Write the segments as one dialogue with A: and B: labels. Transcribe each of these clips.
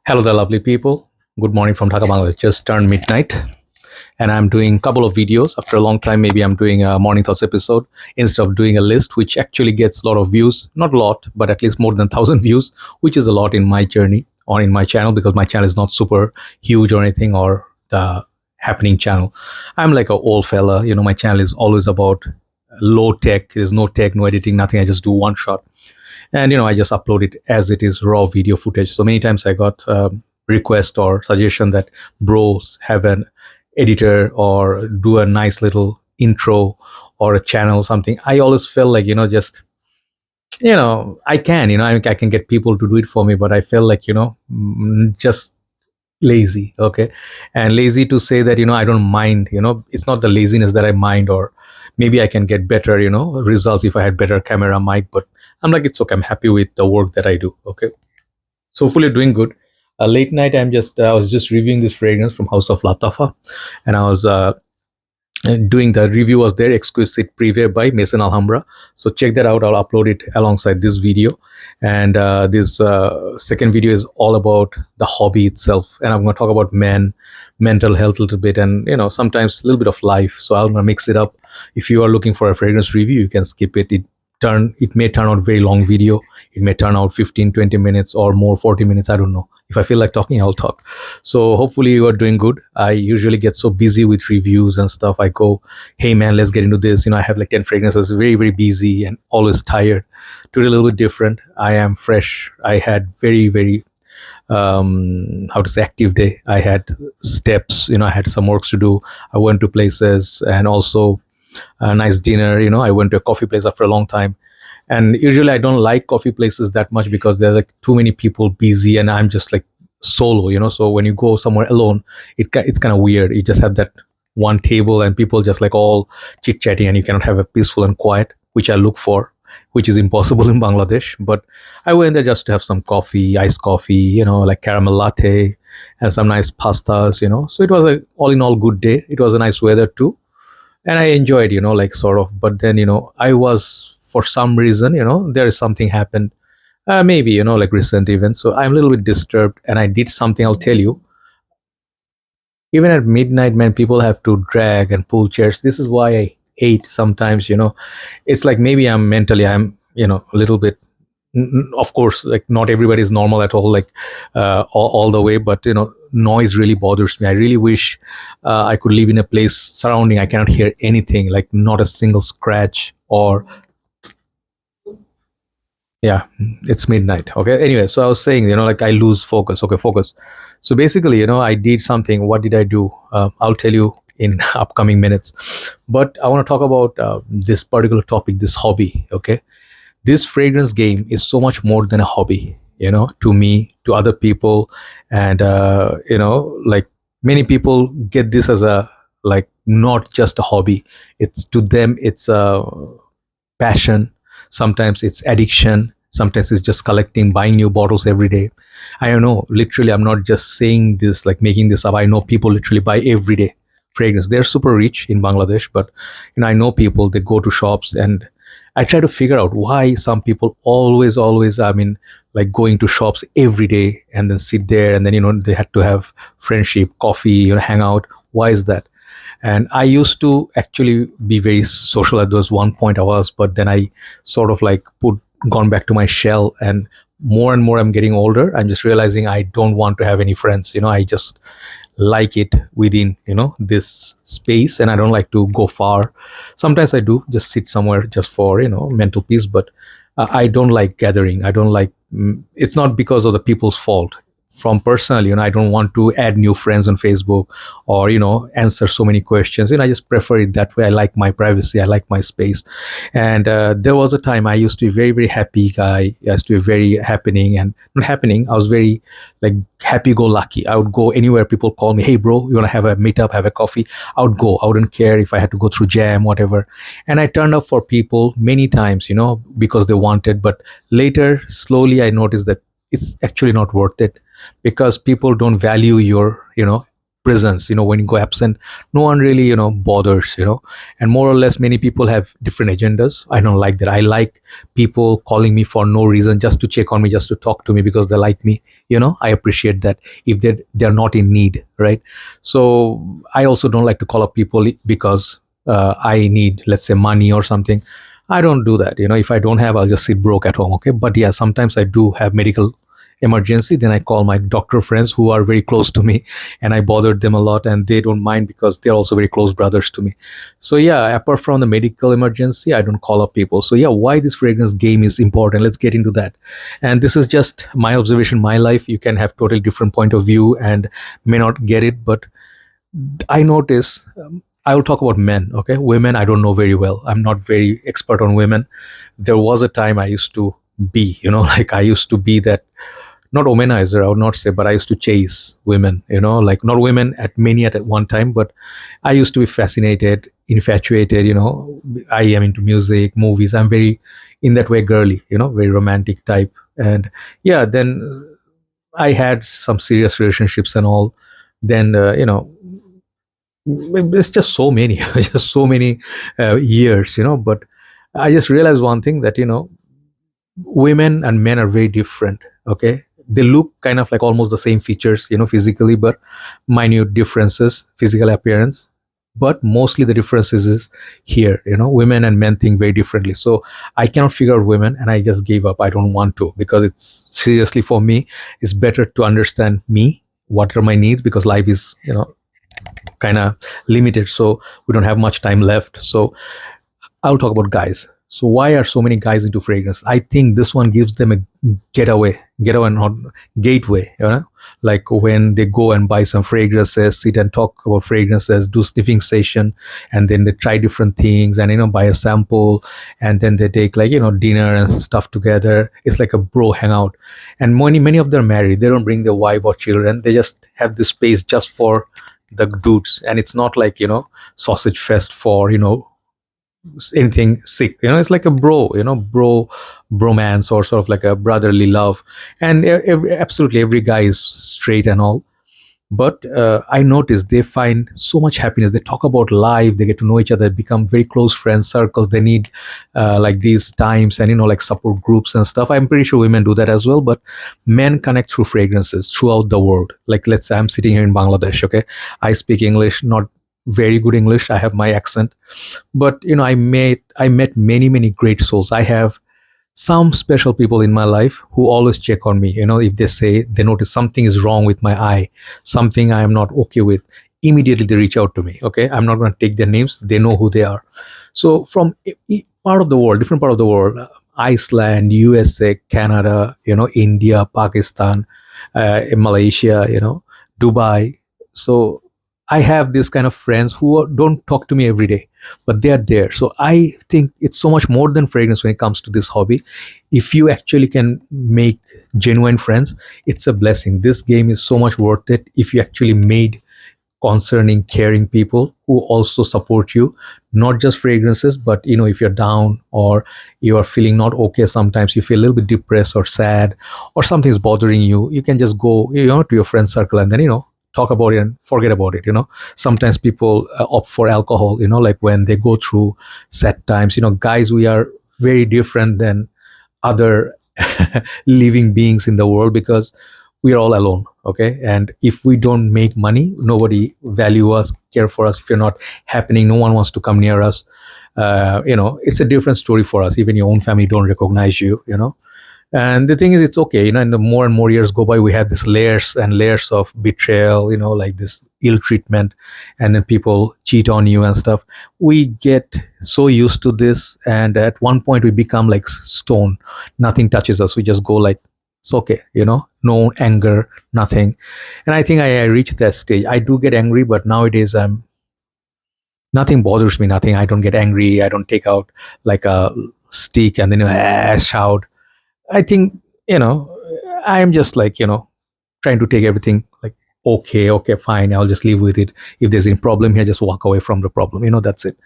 A: Hello there, lovely people. Good morning from Dhaka, Bangladesh. Just turned midnight, and I'm doing a couple of videos. After a long time, maybe I'm doing a morning thoughts episode instead of doing a list, which actually gets a lot of views. Not a lot, but at least more than 1,000 views, which is a lot in my journey or in my channel because my channel is not super huge or anything or the happening channel. I'm like a old fella. My channel is always about low tech. There's no tech, no editing, nothing. I just do one shot and I just upload it as it is raw video footage. So many times I got request or suggestion that bros have an editor or do a nice little intro or a channel something. I always felt like just I can I can get people to do it for me, but I felt like just lazy. Okay. And lazy to say that I don't mind. It's not the laziness that I mind, or maybe I can get better results if I had better camera mic. But I'm like, it's okay, I'm happy with the work that I do. Okay. So hopefully you're doing good. Late night, I was just reviewing this fragrance from House of Latafa, and I was doing the review was there, exquisite preview by Mason Alhambra. So check that out. I'll upload it alongside this video. And this second video is all about the hobby itself, and I'm going to talk about men, mental health a little bit, and sometimes a little bit of life. So I'm going to mix it up. If you are looking for a fragrance review, you can skip it. It may turn out very long video. It may turn out 15-20 minutes or more, 40 minutes. I don't know. If I feel like talking, I'll talk. So hopefully you are doing good. I usually get so busy with reviews and stuff. I go, hey man, let's get into this. I have like 10 fragrances, very, very busy and always tired. Today a little bit different. I am fresh. I had very, very how to say, active day. I had steps, I had some works to do. I went to places, and also a nice dinner. I went to a coffee place after a long time. And usually I don't like coffee places that much because there's like too many people busy, and I'm just like solo. So when you go somewhere alone, it's kind of weird. You just have that one table and people just like all chit chatting, and you cannot have a peaceful and quiet, which I look for, which is impossible in Bangladesh. But I went there just to have some coffee, iced coffee, like caramel latte and some nice pastas. So it was a all in all good day. It was a nice weather too, and I enjoyed, like sort of. But then, I was, for some reason, there is something happened, maybe, like recent events. So I'm a little bit disturbed, and I did something. I'll tell you. Even at midnight, man, people have to drag and pull chairs. This is why I hate sometimes. It's like maybe I'm a little bit. Of course, like not everybody is normal at all, like all the way, but noise really bothers me. I really wish I could live in a place surrounding I cannot hear anything, like not a single scratch. Or yeah, it's midnight. Okay, anyway, so I was saying, like I lose focus. Okay, focus. So basically, I did something. What did I do? I'll tell you in upcoming minutes. But I want to talk about this particular topic, this hobby. Okay, this fragrance game is so much more than a hobby, to me, to other people. And like many people get this as a, like, not just a hobby. It's, to them, it's a passion. Sometimes it's addiction. Sometimes it's just collecting, buying new bottles every day. I don't know, literally, I'm not just saying this, like making this up. I know people literally buy every day fragrance. They're super rich in Bangladesh, but I know people, they go to shops, and I try to figure out why some people always, I mean, like going to shops every day and then sit there, and then, they had to have friendship, coffee, hang out. Why is that? And I used to actually be very social at those one point I was, but then I sort of like gone back to my shell. And more I'm getting older, I'm just realizing I don't want to have any friends. I just like it within this space, and I don't like to go far. Sometimes I do just sit somewhere just for mental peace, but I don't like gathering. I don't like, it's not because of the people's fault. From personally, I don't want to add new friends on Facebook, or answer so many questions. I just prefer it that way. I like my privacy, I like my space. And there was a time I used to be very, very happy guy. I used to be very happening, and not happening, I was very like happy go lucky. I would go anywhere people call me, hey bro, you want to have a meetup, have a coffee? I would go. I wouldn't care if I had to go through jam, whatever. And I turned up for people many times, because they wanted. But later, slowly, I noticed that it's actually not worth it, because people don't value your presence. When you go absent, no one really bothers. And more or less, many people have different agendas. I don't like that. I like people calling me for no reason, just to check on me, just to talk to me because they like me. I appreciate that if they're not in need, right? So I also don't like to call up people because I need, let's say, money or something. I don't do that. If I don't have, I'll just sit broke at home. Okay. But yeah, sometimes I do have medical emergency. Then I call my doctor friends who are very close to me, and I bothered them a lot, and they don't mind because they're also very close brothers to me. So yeah, apart from the medical emergency, I don't call up people. So yeah, why this fragrance game is important? Let's get into that. And this is just my observation, my life. You can have totally different point of view and may not get it, but I notice. I will talk about men. Okay, women I don't know very well. I'm not very expert on women. There was a time I used to be, like I used to be that, not womanizer, I would not say, but I used to chase women, like not women at many at one time, but I used to be fascinated, infatuated, I am into music, movies. I'm very, in that way, girly, very romantic type. And yeah, then I had some serious relationships and all. Then, it's just so many, just so many years, but I just realized one thing that, women and men are very different. Okay, they look kind of like almost the same features, physically, but minute differences, physical appearance. But mostly the differences is here. Women and men think very differently. So I cannot figure out women, and I just gave up. I don't want to, because it's seriously, for me, it's better to understand me, what are my needs, because life is, kind of limited. So we don't have much time left. So I'll talk about guys. So why are so many guys into fragrance? I think this one gives them a getaway, not gateway. Like when they go and buy some fragrances, sit and talk about fragrances, do sniffing session, and then they try different things, and buy a sample, and then they take, like, dinner and stuff together. It's like a bro hangout, and many of them are married. They don't bring their wife or children. They just have this space just for the dudes, and it's not like sausage fest for anything sick. It's like a bromance, or sort of like a brotherly love. And absolutely every guy is straight and all, but I notice they find so much happiness. They talk about life, they get to know each other, become very close friends circles. They need like these times, and like support groups and stuff. I'm pretty sure women do that as well, but men connect through fragrances throughout the world. Like, let's say I'm sitting here in Bangladesh. Okay, I speak English, not very good English, I have my accent, but I met many great souls. I have some special people in my life who always check on me. If they say they notice something is wrong with my eye, something I am not okay with, immediately they reach out to me. Okay, I'm not going to take their names, they know who they are. So from part of the world, different part of the world, Iceland, USA, Canada, India, Pakistan, Malaysia, Dubai. So I have this kind of friends who don't talk to me every day, but they are there. So I think it's so much more than fragrance when it comes to this hobby. If you actually can make genuine friends, it's a blessing. This game is so much worth it if you actually made concerning, caring people who also support you, not just fragrances, but if you're down, or you are feeling not okay, sometimes you feel a little bit depressed or sad, or something is bothering you, you can just go to your friend circle, and then talk about it and forget about it. Sometimes people opt for alcohol, like when they go through sad times. Guys, we are very different than other living beings in the world, because we are all alone. Okay, and if we don't make money, nobody value us, care for us. If you're not happening, no one wants to come near us. It's a different story for us. Even your own family don't recognize you. And the thing is, it's okay. And the more and more years go by, we have these layers and layers of betrayal, like this ill treatment, and then people cheat on you and stuff. We get so used to this, and at one point we become like stone. Nothing touches us. We just go like, it's okay, no anger, nothing. And I think I reached that stage. I do get angry, but nowadays nothing bothers me, nothing. I don't get angry. I don't take out like a stick and then shout. I think, I'm just like, trying to take everything like, okay, fine, I'll just live with it. If there's any problem here, just walk away from the problem. That's it.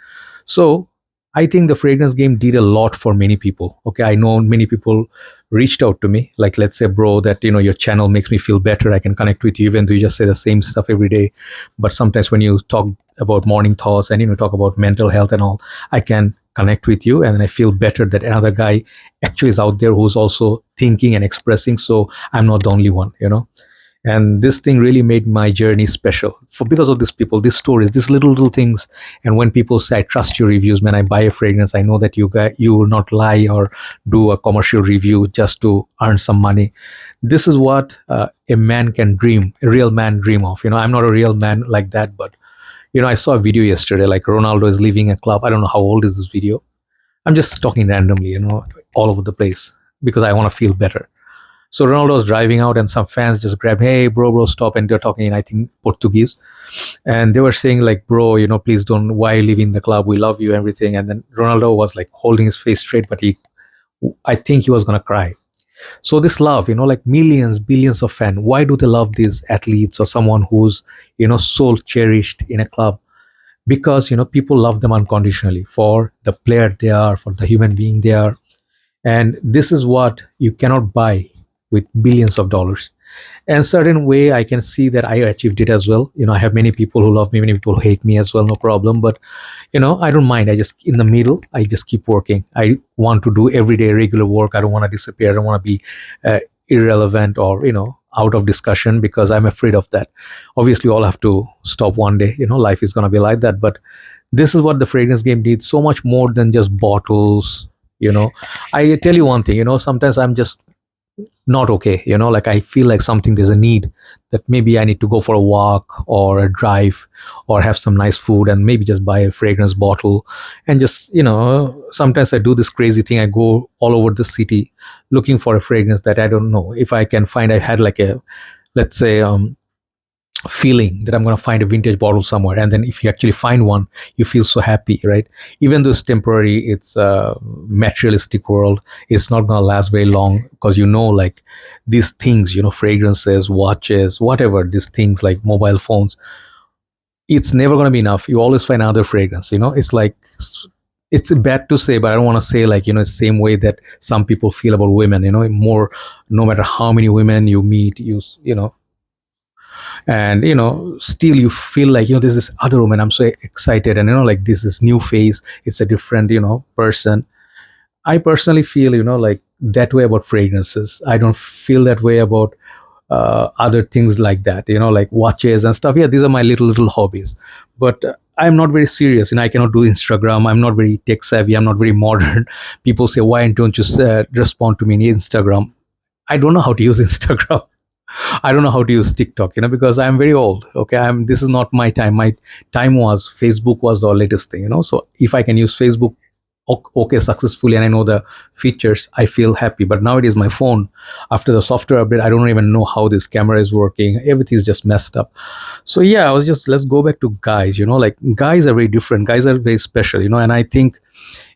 A: So I think the fragrance game did a lot for many people. Okay, I know many people reached out to me, like, let's say, bro, that your channel makes me feel better. I can connect with you, even though you just say the same stuff every day. But sometimes when you talk about morning thoughts and talk about mental health and all, I can connect with you, and I feel better that another guy actually is out there who's also thinking and expressing. So I'm not the only one. And this thing really made my journey special for because of these people, these stories, these little things. And when people say, I trust your reviews, man, I buy a fragrance, I know that you will not lie or do a commercial review just to earn some money. This is what a man can dream, a real man dream of. I'm not a real man like that, but I saw a video yesterday, like Ronaldo is leaving a club. I don't know how old is this video. I'm just talking randomly, all over the place because I want to feel better. So Ronaldo was driving out, and some fans just grabbed, "Hey, bro, stop!" And they're talking in, I think, Portuguese, and they were saying like, "Bro, please don't. Why are you leaving the club? We love you, everything." And then Ronaldo was like holding his face straight, but I think he was gonna cry. So this love, like millions, billions of fans. Why do they love these athletes or someone who's so cherished in a club? Because people love them unconditionally for the player they are, for the human being they are, and this is what you cannot buy with billions of dollars. And certain way I can see that I achieved it as well. I have many people who love me, many people who hate me as well, no problem. But I don't mind. I just in the middle, I just keep working. I want to do everyday regular work. I don't want to disappear. I don't want to be irrelevant or out of discussion, because I'm afraid of that. Obviously, we all have to stop one day. Life is going to be like that. But this is what the fragrance game needs, so much more than just bottles. I tell you one thing, sometimes I'm just not okay. Like I feel like something, there's a need that maybe I need to go for a walk or a drive or have some nice food, and maybe just buy a fragrance bottle. And just sometimes I do this crazy thing. I go all over the city looking for a fragrance that I don't know if I can find. I had like a, let's say, feeling that I'm going to find a vintage bottle somewhere, and then if you actually find one, you feel so happy, right? Even though it's temporary, it's a materialistic world, it's not going to last very long, because like these things, fragrances, watches, whatever, these things like mobile phones, it's never going to be enough. You always find another fragrance. It's like, it's bad to say, but I don't want to say like the same way that some people feel about women. More, no matter how many women you meet, and still you feel like there's this other woman, I'm so excited, and like this is new face, it's a different person. I personally feel like that way about fragrances. I don't feel that way about other things like that, like watches and stuff. Yeah, these are my little hobbies, but I'm not very serious. I cannot do Instagram. I'm not very tech savvy. I'm not very modern. People say, why don't you respond to me in Instagram? I don't know how to use Instagram. I don't know how to use TikTok, because I'm very old. Okay, this is not my time. My time was Facebook was the latest thing, So if I can use Facebook, okay, successfully, and I know the features, I feel happy. But nowadays, my phone, after the software update, I don't even know how this camera is working. Everything is just messed up. So yeah, let's go back to guys. Like guys are very different. Guys are very special. And I think,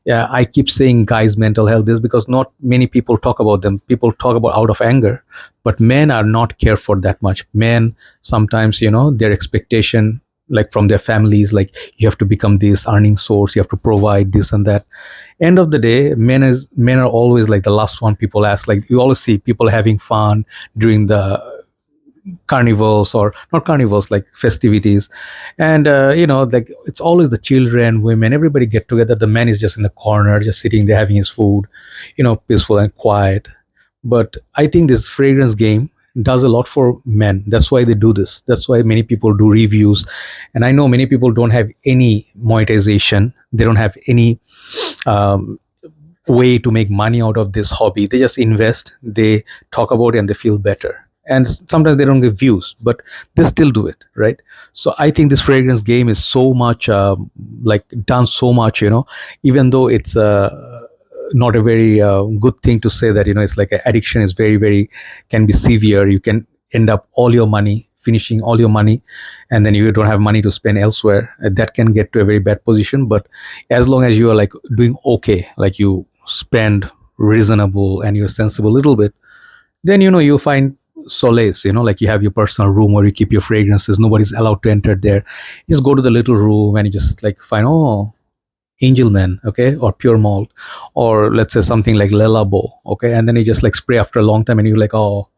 A: yeah, I keep saying guys' mental health is because not many people talk about them. People talk about out of anger, but men are not cared for that much. Men sometimes, their expectation, like from their families, like you have to become this earning source, you have to provide this and that. End of the day, men are always like the last one people ask. Like you always see people having fun during the carnivals, or not carnivals, like festivities, and like it's always the children, women, everybody get together. The man is just in the corner, just sitting there having his food, peaceful and quiet. But I think this fragrance game does a lot for men. That's why they do this. That's why many people do reviews. And I know many people don't have any monetization, they don't have any way to make money out of this hobby. They just invest, they talk about it, and they feel better. And sometimes they don't get views, but they still do it, right? So I think this fragrance game is so much like done so much, even though it's not a very good thing to say that, it's like an addiction is very, very, can be severe. You can end up all your money, finishing all your money, and then you don't have money to spend elsewhere. That can get to a very bad position. But as long as you are like doing okay, like you spend reasonable and you're sensible a little bit, then you find solace. Like you have your personal room where you keep your fragrances, nobody's allowed to enter there. You just go to the little room and you just like find, oh, Angelman, okay, or Pure Malt, or let's say something like Lelabo, okay, and then you just like spray after a long time, and you're like, oh,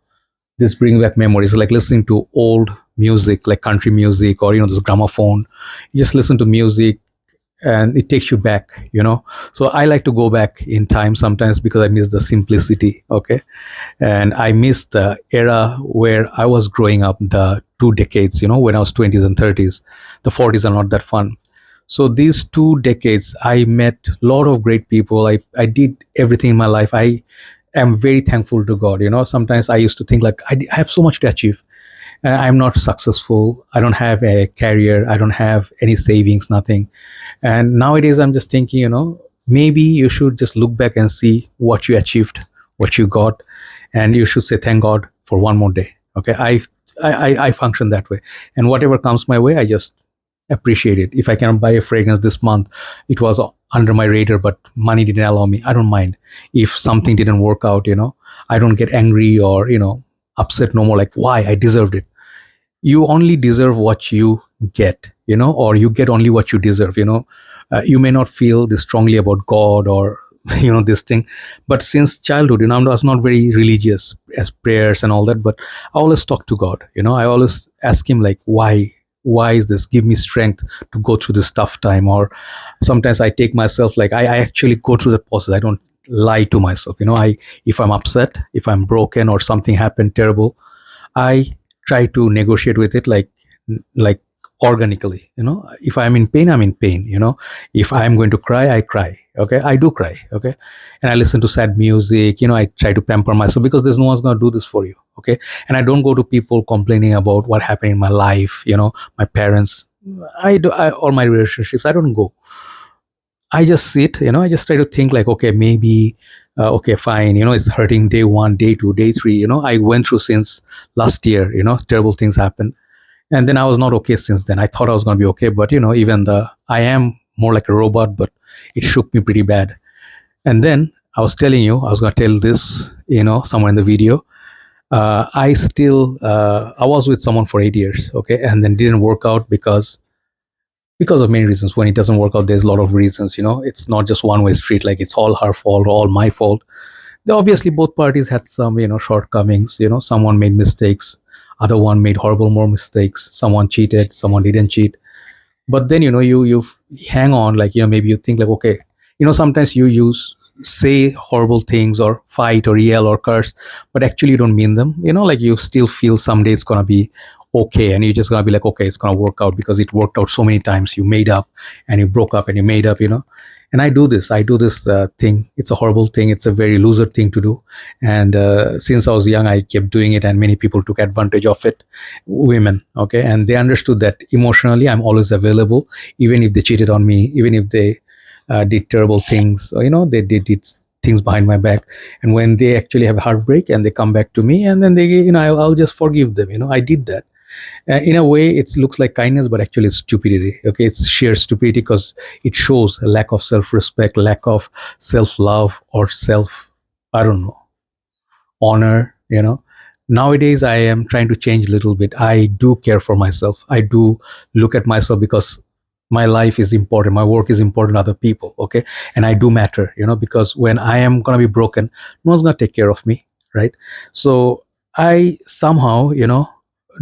A: this brings back memories. Like listening to old music, like country music, or this gramophone. You just listen to music, and it takes you back. So I like to go back in time sometimes because I miss the simplicity, okay, and I miss the era where I was growing up, the 2 decades, when I was 20s and 30s. The 40s are not that fun. So these 2 decades, I met a lot of great people. I did everything in my life. I am very thankful to God. Sometimes I used to think like I have so much to achieve. I'm not successful. I don't have a career. I don't have any savings, nothing. And nowadays, I'm just thinking, maybe you should just look back and see what you achieved, what you got, and you should say thank God for one more day. Okay, I function that way, and whatever comes my way, I just appreciate it. If I cannot buy a fragrance this month, it was under my radar, but money didn't allow me. I don't mind. If something didn't work out, I don't get angry or upset no more. Like, why? I deserved it. You only deserve what you get, or you get only what you deserve. You may not feel this strongly about God or this thing, but since childhood, I was not very religious as prayers and all that, but I always talk to God. I always ask him like, why is this? Give me strength to go through this tough time. Or sometimes I take myself, like, I actually go through the process. I don't lie to myself. I If I'm upset, if I'm broken, or something happened terrible, I try to negotiate with it, like organically. If I'm in pain, I'm in pain. If I'm going to cry, I cry. Okay, I do cry. Okay, and I listen to sad music. I try to pamper myself because there's no one's going to do this for you. Okay, and I don't go to people complaining about what happened in my life. My parents. Or my relationships. I don't go. I just sit, I just try to think like, okay, maybe, okay, fine, it's hurting day one, day two, day three. I went through since last year, terrible things happened. And then I was not okay since then. I thought I was going to be okay, but, I am more like a robot, but it shook me pretty bad. And then I was telling you, I was going to tell this, somewhere in the video. I was with someone for 8 years, okay, and then didn't work out because of many reasons. When it doesn't work out, there's a lot of reasons. It's not just one way street, like it's all her fault or all my fault. Obviously both parties had some shortcomings. Someone made mistakes, other one made horrible more mistakes, someone cheated, someone didn't cheat. But then you hang on, like, maybe you think like, okay, sometimes you use say horrible things or fight or yell or curse, but actually you don't mean them. Like, you still feel someday it's gonna be okay, and you're just gonna be like, okay, it's gonna work out because it worked out so many times. You made up and you broke up and you made up. And I do this thing. It's a horrible thing. It's a very loser thing to do. And since I was young, I kept doing it, and many people took advantage of it. Women, okay, and they understood that emotionally I'm always available, even if they cheated on me, even if they did terrible things, or, they did things behind my back. And when they actually have a heartbreak and they come back to me, and then they, I'll just forgive them. I did that. In a way, it looks like kindness, but actually it's stupidity. Okay, it's sheer stupidity because it shows a lack of self-respect, lack of self-love, or self, I don't know, honor. Nowadays I am trying to change a little bit. I do care for myself. I do look at myself because my life is important, my work is important to other people. Okay, and I do matter. Because when I am going to be broken, no one's going to take care of me, right? So I somehow,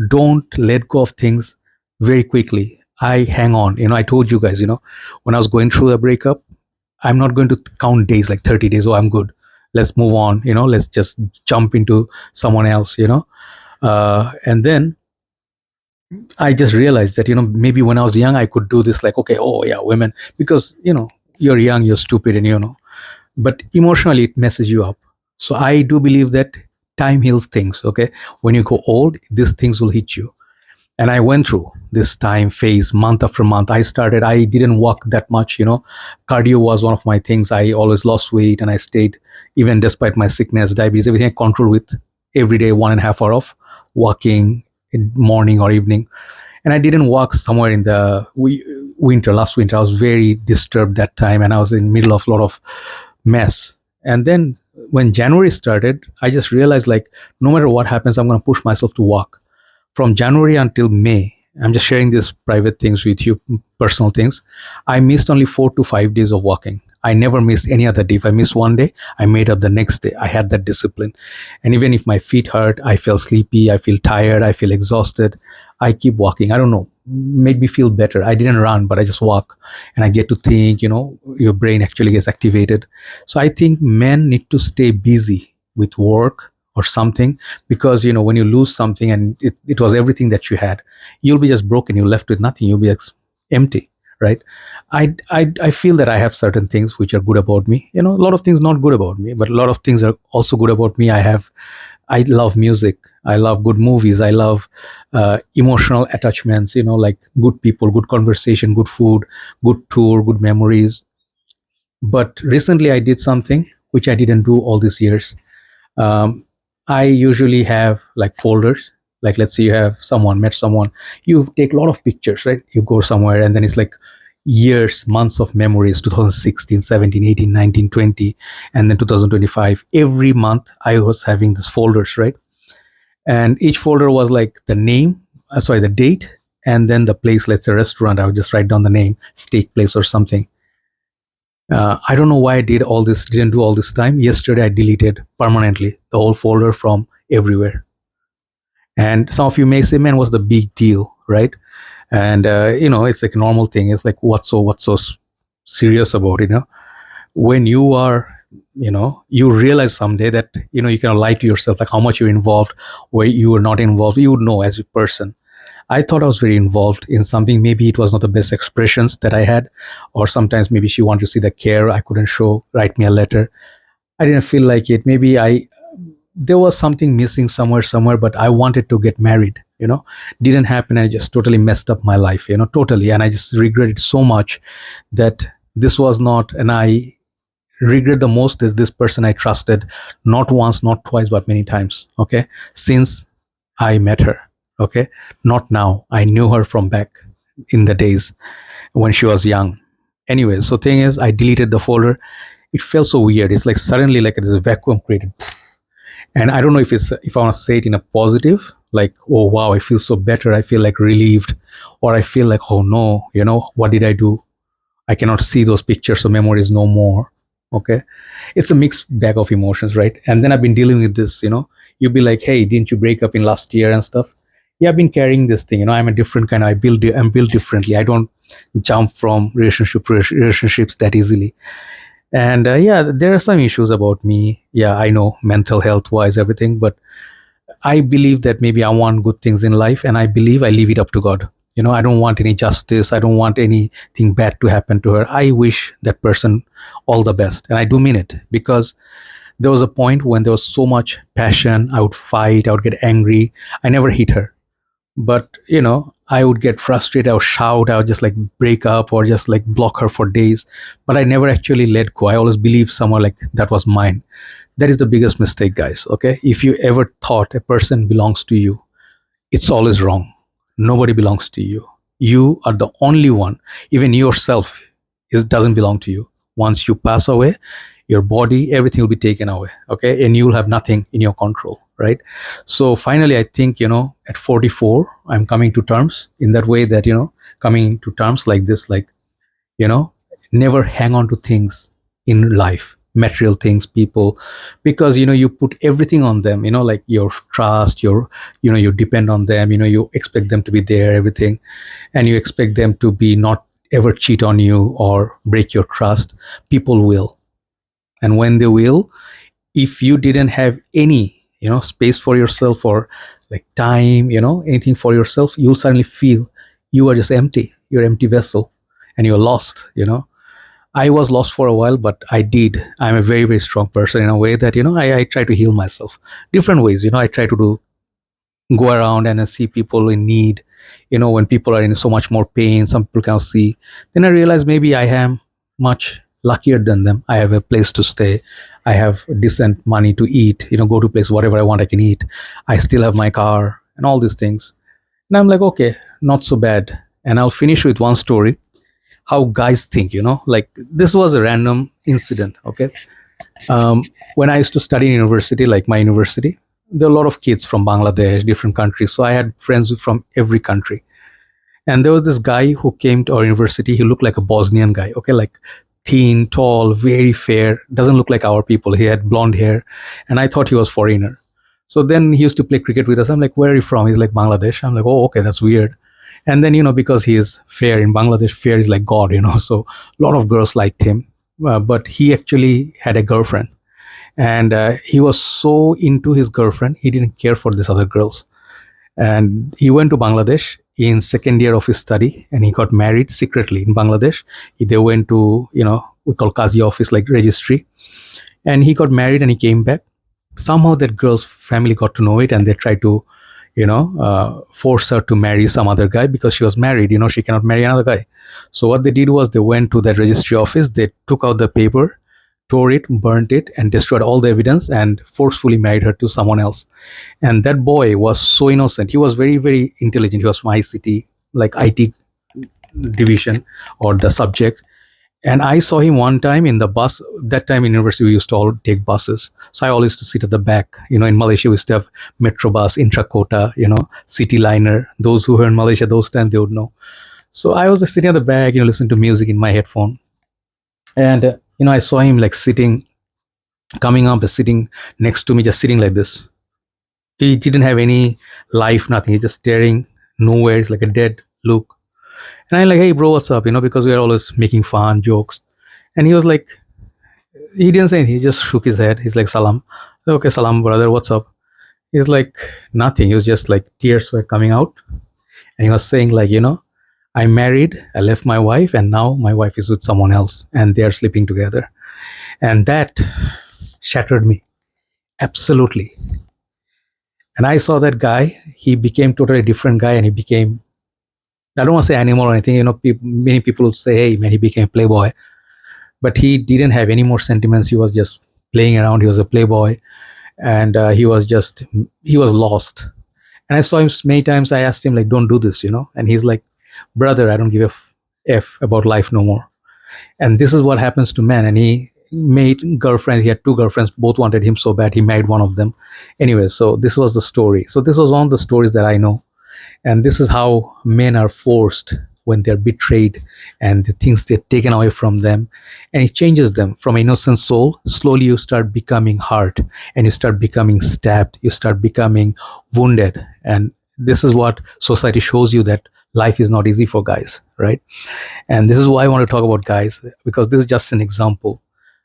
A: don't let go of things very quickly. I hang on. I told you guys, when I was going through the breakup, I'm not going to count days like 30 days. Oh, I'm good. Let's move on. Let's just jump into someone else. And then I just realized that, maybe when I was young, I could do this, like, okay, oh yeah, women, because, you're young, you're stupid, and but emotionally it messes you up. So I do believe that time heals things. Okay. When you go old, these things will hit you. And I went through this time phase month after month. I didn't walk that much. Cardio was one of my things. I always lost weight, and I stayed, even despite my sickness, diabetes, everything, I control with every day 1.5 hour of walking in morning or evening. And I didn't walk somewhere in the last winter. I was very disturbed that time, and I was in the middle of a lot of mess. And then when January started, I just realized, like, no matter what happens, I'm going to push myself to walk. From January until May, I'm just sharing these private things with you, personal things. I missed only 4 to 5 days of walking. I never missed any other day. If I missed one day, I made up the next day. I had that discipline. And even if my feet hurt, I feel sleepy, I feel tired, I feel exhausted, I keep walking. I don't know, made me feel better. I didn't run, but I just walk and I get to think, your brain actually gets activated. So I think men need to stay busy with work or something, because when you lose something and it was everything that you had, you'll be just broken, you're left with nothing, you'll be empty, right? I feel that I have certain things which are good about me, a lot of things not good about me, but a lot of things are also good about me. I love music, I love good movies, I love emotional attachments, like good people, good conversation, good food, good tour, good memories. But recently I did something which I didn't do all these years. um, I usually have like folders. Like, let's say you have met someone, you take a lot of pictures, right? You go somewhere and then it's like years, months of memories, 2016, 17, 18, 19, 20, and then 2025. Every month I was having these folders, right? And each folder was like the name, sorry, the date, and then the place, let's say restaurant. I would just write down the name, steak place or something. I don't know why I didn't do all this time. Yesterday, I deleted permanently the whole folder from everywhere. And some of you may say, "Man, what's the big deal, right?" And it's like a normal thing. It's like, what's so serious about it? When you are, you realize someday that you can lie to yourself, like how much you're involved, where you are not involved. You would know as a person. I thought I was very involved in something. Maybe it was not the best expressions that I had, or sometimes maybe she wanted to see the care I couldn't show, write me a letter. I didn't feel like it. Maybe there was something missing somewhere, but I wanted to get married, didn't happen. I just totally messed up my life, totally. And I just regret it so much that this was not, and I regret the most is this person I trusted, not once, not twice, but many times. Okay. Since I met her. Okay. Not now. I knew her from back in the days when she was young. Anyway, so thing is, I deleted the folder. It felt so weird. It's like suddenly like there's a vacuum created. And I don't know if I want to say it in a positive, like, oh wow, I feel so better. I feel like relieved. Or I feel like, oh no, what did I do? I cannot see those pictures or memories no more. Okay. It's a mixed bag of emotions, right? And then I've been dealing with this, you'll be like, hey, didn't you break up in last year and stuff? Yeah, I've been carrying this thing, I'm a different kind. I'm built differently. I don't jump from relationship to relationships that easily. And yeah, there are some issues about me. Yeah, I know, mental health wise, everything, but I believe that maybe I want good things in life, and I believe I leave it up to God. I don't want any justice. I don't want anything bad to happen to her. I wish that person all the best. And I do mean it, because there was a point when there was so much passion. I would fight, I would get angry. I never hit her. But, I would get frustrated. I would shout. I would just like break up or just like block her for days. But I never actually let go. I always believed someone like that was mine. That is the biggest mistake, guys. Okay. If you ever thought a person belongs to you, it's always wrong. Nobody belongs to you. You are the only one. Even yourself doesn't belong to you. Once you pass away, your body, everything will be taken away. Okay. And you'll have nothing in your control. Right. So finally, I think, at 44, I'm coming to terms in that way that, coming to terms like this, like, you know never hang on to things in life, material things, people, because you put everything on them, like your trust, you depend on them, you expect them to be there, everything, and you expect them to be not ever cheat on you or break your trust. People will. And when they will, if you didn't have any space for yourself, or like time, anything for yourself, you'll suddenly feel you are just empty, you're empty vessel, and you're lost. I was lost for a while, but I'm a very, very strong person in a way that, I try to heal myself different ways. I try to go around and see people in need. When people are in so much more pain, some people cannot see. Then I realize maybe I am much luckier than them. I have a place to stay. I have decent money to eat, go to place, whatever I want, I can eat. I still have my car and all these things. And I'm like, okay, not so bad. And I'll finish with one story, how guys think, like this was a random incident. Okay. When I used to study in university, like my university, there are a lot of kids from Bangladesh, different countries. So I had friends from every country. And there was this guy who came to our university. He looked like a Bosnian guy, okay, like thin, tall, very fair, doesn't look like our people. He had blonde hair, and I thought he was foreigner. So then he used to play cricket with us. I'm like, where are you from? He's like, Bangladesh. I'm like, oh, okay, that's weird. And then, because he is fair in Bangladesh, fair is like God, so a lot of girls liked him. But he actually had a girlfriend, and he was so into his girlfriend, he didn't care for these other girls. And he went to Bangladesh in second year of his study, and he got married secretly in Bangladesh. They went to, we call Kazi office, like registry, and he got married and he came back. Somehow that girl's family got to know it, and they tried to, force her to marry some other guy because she was married. She cannot marry another guy. So what they did was they went to that registry office, they took out the paper, tore it, burnt it, and destroyed all the evidence, and forcefully married her to someone else. And that boy was so innocent. He was very, very intelligent. He was from ICT, like IT division or the subject. And I saw him one time in the bus. That time in university, we used to all take buses. So I always used to sit at the back. In Malaysia, we used to have Metro bus, Intrakota, City Liner. Those who were in Malaysia those times, they would know. So I was just sitting at the back, listening to music in my headphone. And, I saw him like sitting, coming up, sitting next to me, just sitting like this. He didn't have any life, nothing. He's just staring nowhere. It's like a dead look. And I'm like, hey, bro, what's up? Because we are always making fun, jokes. And he was like, he didn't say anything. He just shook his head. He's like, salam. Okay, salam, brother, what's up? He's like, nothing. He was just like, tears were coming out. And he was saying, like, I married, I left my wife, and now my wife is with someone else, and they are sleeping together. And that shattered me. Absolutely. And I saw that guy. He became totally different guy, and he became, I don't want to say animal or anything. Many people would say, hey, man, he became a playboy. But he didn't have any more sentiments. He was just playing around. He was a playboy. And he was lost. And I saw him many times. I asked him, like, don't do this, And he's like, brother, I don't give a F about life no more. And this is what happens to men. And he made girlfriends. He had two girlfriends. Both wanted him so bad. He married one of them. Anyway, so this was the story. So this was one of the stories that I know. And this is how men are forced when they're betrayed and the things they're taken away from them. And it changes them from an innocent soul. Slowly you start becoming hurt, and you start becoming stabbed. You start becoming wounded. And this is what society shows you, that life is not easy for guys, right? And this is why I want to talk about guys, because this is just an example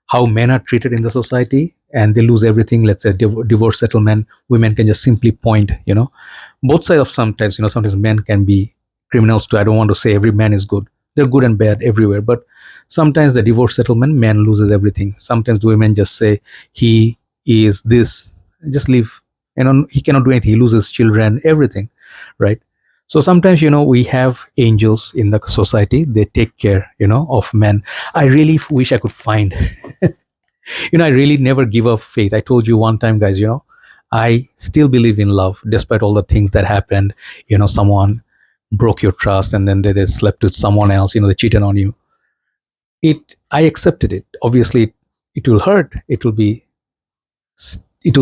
A: how men are treated in the society, and they lose everything. Let's say divorce settlement, women can just simply point, both sides of sometimes, sometimes men can be criminals too. I don't want to say every man is good. They're good and bad everywhere. But sometimes the divorce settlement, man loses everything. Sometimes the women just say, he is this, just leave. He cannot do anything. He loses children, everything, right? So sometimes, we have angels in the society. They take care, of men. I really wish I could find, I really never give up faith. I told you one time, guys, I still believe in love despite all the things that happened. Someone broke your trust, and then they slept with someone else, they cheated on you. I accepted it. Obviously, it will hurt. It will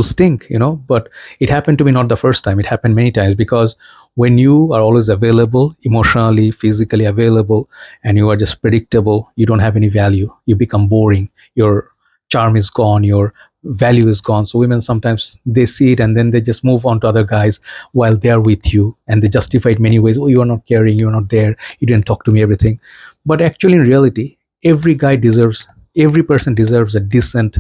A: stink, but it happened to me not the first time. It happened many times, because when you are always available, emotionally, physically available, and you are just predictable, you don't have any value. You become boring. Your charm is gone. Your value is gone. So women sometimes, they see it, and then they just move on to other guys while they're with you, and they justify it many ways. Oh, you are not caring. You're not there. You didn't talk to me, everything. But actually, in reality, every person deserves a decent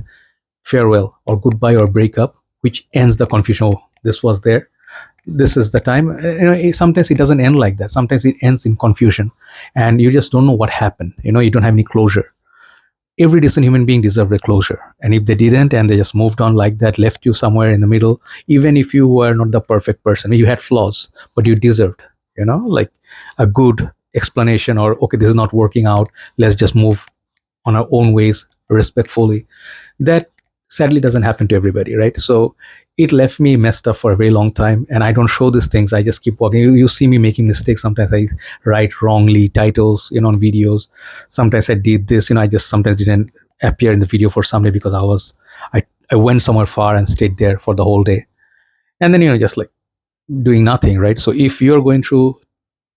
A: farewell or goodbye or breakup, which ends the confusion. Oh, this was there. This is the time. Sometimes it doesn't end like that. Sometimes it ends in confusion, and you just don't know what happened. You don't have any closure. Every decent human being deserved a closure. And if they didn't, and they just moved on like that, left you somewhere in the middle, even if you were not the perfect person, you had flaws, but you deserved, like a good explanation, or, okay, this is not working out. Let's just move on our own ways respectfully. That sadly doesn't happen to everybody, right? So it left me messed up for a very long time, and I don't show these things. I just keep walking. You see me making mistakes. Sometimes I write wrongly titles, on videos. Sometimes I did this, I just sometimes didn't appear in the video for some day because I went somewhere far and stayed there for the whole day, and then just like doing nothing, right? So if you're going through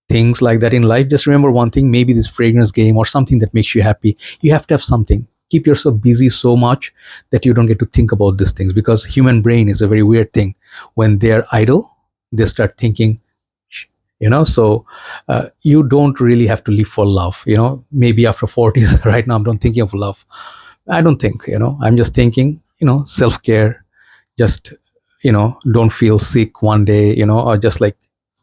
A: things like that in life, just remember one thing, maybe this fragrance game or something that makes you happy. You have to have something. Keep yourself busy so much that you don't get to think about these things, because human brain is a very weird thing. When they're idle, they start thinking, so you don't really have to live for love. Maybe after 40s right now I'm not thinking of love. I don't think, I'm just thinking, self-care. Just, don't feel sick one day, or just like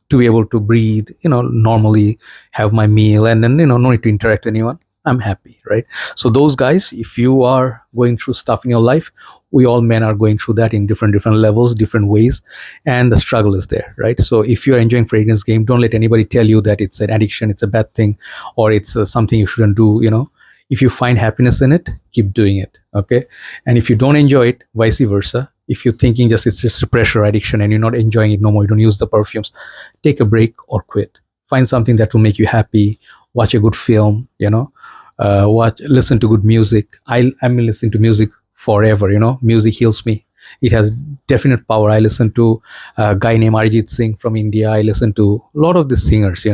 A: to be able to breathe, normally, have my meal, and then, no need to interact with anyone. I'm happy, right? So those guys, if you are going through stuff in your life, we all men are going through that in different levels, different ways, and the struggle is there, right? So if you are enjoying fragrance game, don't let anybody tell you that it's an addiction, it's a bad thing, or it's something you shouldn't do. If you find happiness in it, keep doing it, okay? And if you don't enjoy it, vice versa. If you're thinking it's just a pressure addiction and you're not enjoying it no more, you don't use the perfumes, take a break or quit. Find something that will make you happy. Watch a good film, listen to good music. I'm listening to music forever. Music heals me. It has definite power. I listen to a guy named Arijit Singh from India. I listen to a lot of these singers.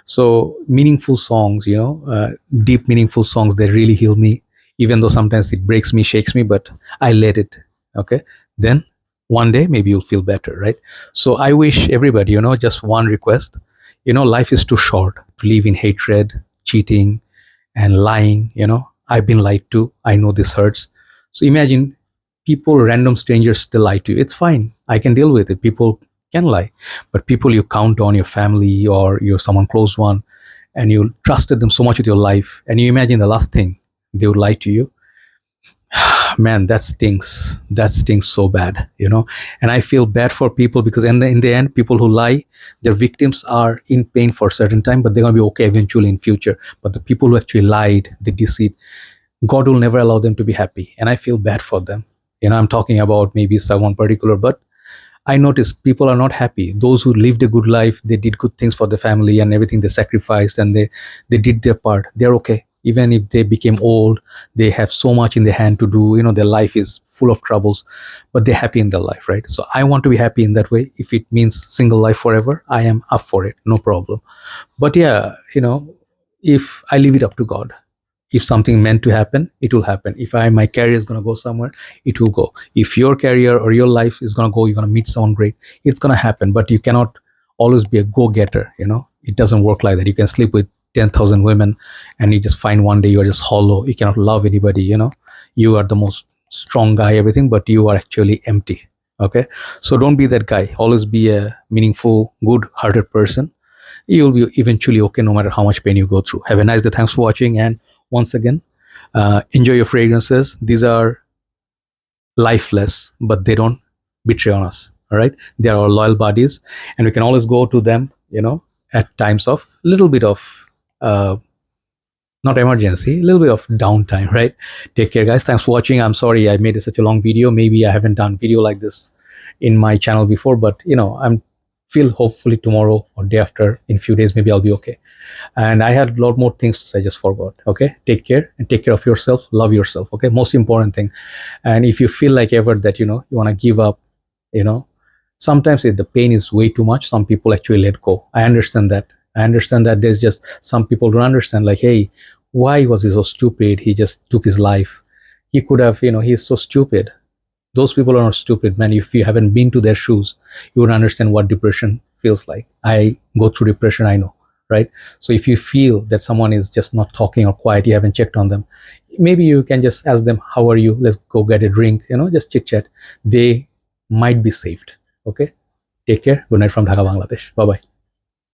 A: So meaningful songs, deep meaningful songs, they really heal me, even though sometimes it breaks me, shakes me, but I let it. Okay, then one day maybe you'll feel better, right? So I wish everybody, just one request. Life is too short to live in hatred, cheating, and lying. I've been lied to. I know this hurts. So imagine people, random strangers, still lie to you. It's fine. I can deal with it. People can lie, but people you count on, your family or you're someone close one, and you trusted them so much with your life, and you imagine the last thing they would lie to you. Man, that stings so bad. And I feel bad for people, because in the end, people who lie, their victims are in pain for a certain time, but they're going to be okay eventually in future. But the people who actually lied, they deceit, God will never allow them to be happy, and I feel bad for them. I'm talking about maybe someone particular, but I notice people are not happy. Those who lived a good life, they did good things for the family and everything, they sacrificed and they did their part. They're okay. Even if they became old, they have so much in their hand to do. Their life is full of troubles, but they're happy in their life, right? So I want to be happy in that way. If it means single life forever, I am up for it, no problem. But yeah, if I leave it up to God, if something meant to happen, it will happen. If my career is going to go somewhere, it will go. If your career or your life is going to go, you're going to meet someone great, it's going to happen. But you cannot always be a go-getter. It doesn't work like that. You can sleep with 10,000 women and you just find one day you are just hollow. You cannot love anybody. You are the most strong guy, everything, but you are actually empty. Okay, so don't be that guy. Always be a meaningful, good-hearted person. You'll be eventually okay, no matter how much pain you go through. Have a nice day. Thanks for watching, and once again, enjoy your fragrances. These are lifeless, but they don't betray on us. All right, they are our loyal buddies, and we can always go to them, at times of little bit of not emergency, a little bit of downtime, right? Take care, guys. Thanks for watching. I'm sorry I made such a long video. Maybe I haven't done video like this in my channel before, but I'm feel hopefully tomorrow or day after, in few days, maybe I'll be okay. And I had a lot more things to say, I just forgot. Okay, take care, and take care of yourself. Love yourself. Okay, most important thing. And if you feel like ever that you want to give up, sometimes if the pain is way too much, some people actually let go. I understand that. There's just some people don't understand, like, hey, why was he so stupid? He just took his life. He could have, he's so stupid. Those people are not stupid, man. If you haven't been to their shoes, you would understand what depression feels like. I go through depression, I know, right? So if you feel that someone is just not talking or quiet, you haven't checked on them, maybe you can just ask them, how are you? Let's go get a drink, just chit chat. They might be saved. Okay, take care. Good night from Dhaka, Bangladesh. Bye bye.